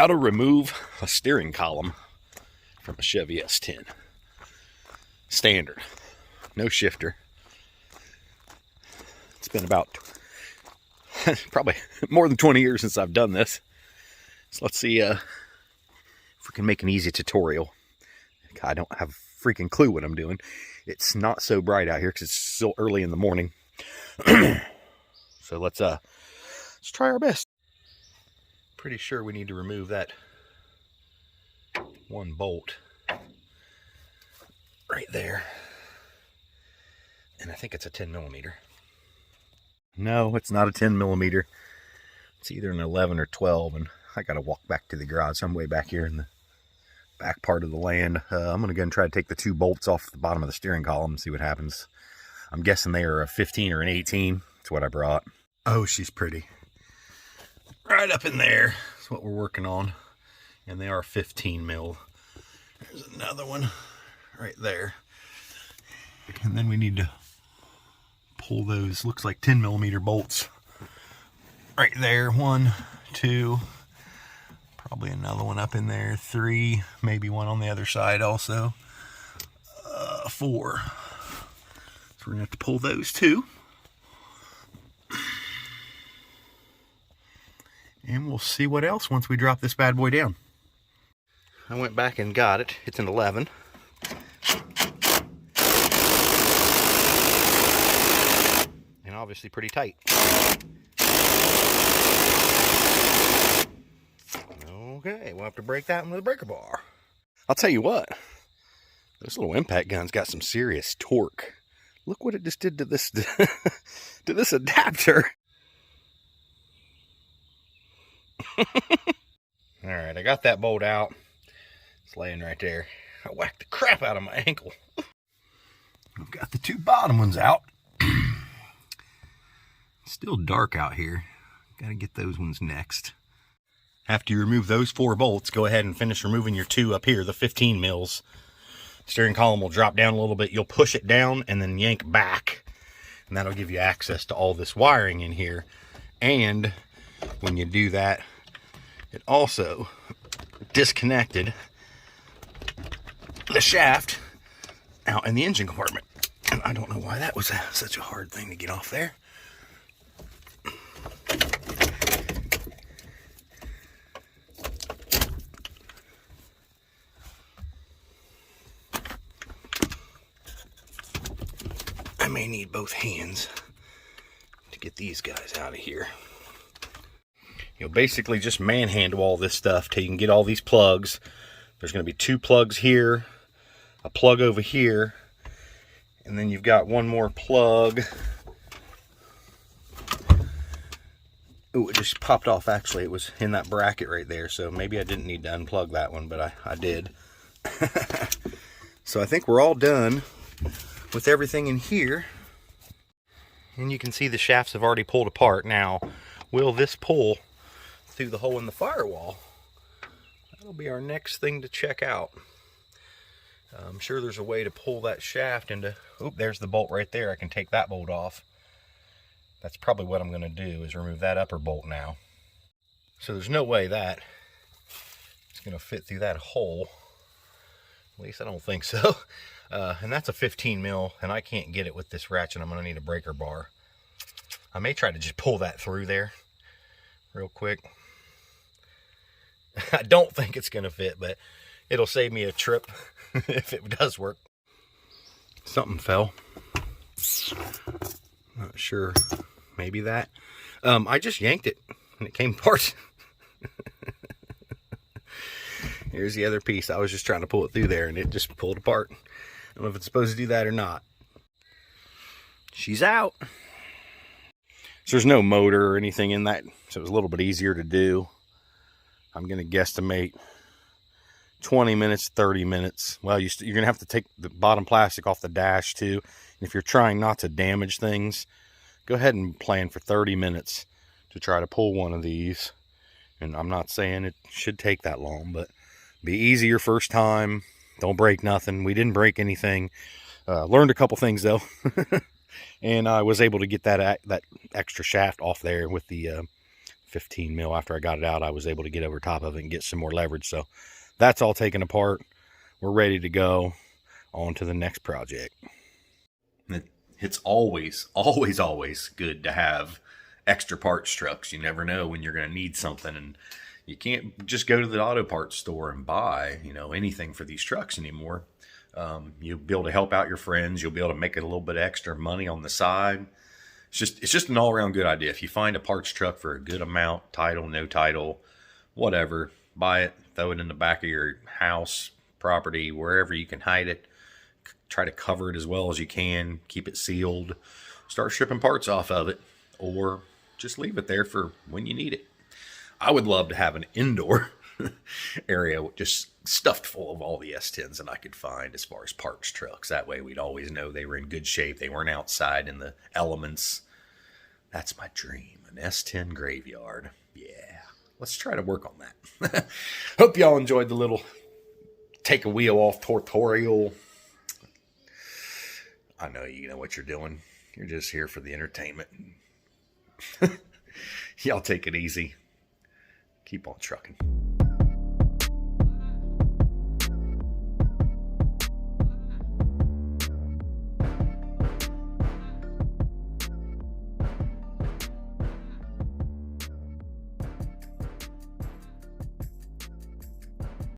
How to remove a steering column from a Chevy S10. Standard. No shifter. It's been about probably more than 20 years since I've done this. So let's see if we can make an easy tutorial. I don't have a freaking clue what I'm doing. It's not so bright out here because it's still early in the morning. So let's try our best. Pretty sure we need to remove that one bolt right there. And I think it's a 10mm. No, it's not a 10mm. It's either an 11 or 12, and I gotta walk back to the garage. So I'm way back here in the back part of the land. I'm gonna go and try to take the two bolts off the bottom of the steering column and see what happens. I'm guessing they are a 15 or an 18. That's what I brought. Oh, she's pretty. Right up in there. That's what we're working on. And they are 15 mil. There's another one right there. And then we need to pull those, looks like 10mm bolts right there. 1, 2, probably another one up in there. 3, maybe one on the other side also. 4. So we're gonna have to pull those too. And we'll see what else once we drop this bad boy down. I went back and got it. It's an 11. And obviously pretty tight. Okay, we'll have to break that one with a breaker bar. I'll tell you what, this little impact gun's got some serious torque. Look what it just did to this to this adapter. Alright, I got that bolt out. It's laying right there. I whacked the crap out of my ankle. I've got the two bottom ones out. It's still dark out here. Gotta get those ones next. After you remove those 4 bolts, go ahead and finish removing your 2 up here, the 15 mils. Steering column will drop down a little bit. You'll push it down and then yank back. And that'll give you access to all this wiring in here. And when you do that, it also disconnected the shaft out in the engine compartment. And I don't know why that was such a hard thing to get off there. I may need both hands to get these guys out of here. You'll basically just manhandle all this stuff till you can get all these plugs. There's going to be 2 plugs here, a plug over here, and then you've got one more plug. Oh, it just popped off. Actually, it was in that bracket right there, so maybe I didn't need to unplug that one, but I did. So I think we're all done with everything in here. And you can see the shafts have already pulled apart. Now, will this pull through the hole in the firewall? That'll be our next thing to check out. I'm sure there's a way to pull that shaft into... Oop, there's the bolt right there. I can take that bolt off. That's probably what I'm going to do, is remove that upper bolt now. So there's no way that it's going to fit through that hole. At least I don't think so. And that's a 15 mil, and I can't get it with this ratchet. I'm going to need a breaker bar. I may try to just pull that through there real quick. I don't think it's going to fit, but it'll save me a trip if it does work. Something fell. Not sure. Maybe that. I just yanked it, and it came apart. Here's the other piece. I was just trying to pull it through there, and it just pulled apart. I don't know if it's supposed to do that or not. She's out. So there's no motor or anything in that, so it was a little bit easier to do. I'm going to guesstimate 20 minutes, 30 minutes. Well, you're going to have to take the bottom plastic off the dash too. And if you're trying not to damage things, go ahead and plan for 30 minutes to try to pull one of these. And I'm not saying it should take that long, but be easy your first time. Don't break nothing. We didn't break anything. Learned a couple things though. And I was able to get that extra shaft off there with the 15 mil. After I got it out, I was able to get over top of it and get some more leverage. So that's all taken apart. We're ready to go on to the next project. It's always good to have extra parts trucks. You never know when you're going to need something, and you can't just go to the auto parts store and buy, anything for these trucks anymore. You'll be able to help out your friends. You'll be able to make a little bit extra money on the side. It's just an all-around good idea. If you find a parts truck for a good amount, title, no title, whatever, buy it, throw it in the back of your house, property, wherever you can hide it. Try to cover it as well as you can. Keep it sealed. Start shipping parts off of it, or just leave it there for when you need it. I would love to have an indoor area just stuffed full of all the S10s that I could find as far as parts trucks. That way we'd always know they were in good shape. They weren't outside in the elements. That's my dream, an S10 graveyard. Yeah, let's try to work on that. Hope y'all enjoyed the little take a wheel off tutorial. I know you know what you're doing. You're just here for the entertainment. Y'all take it easy. Keep on trucking.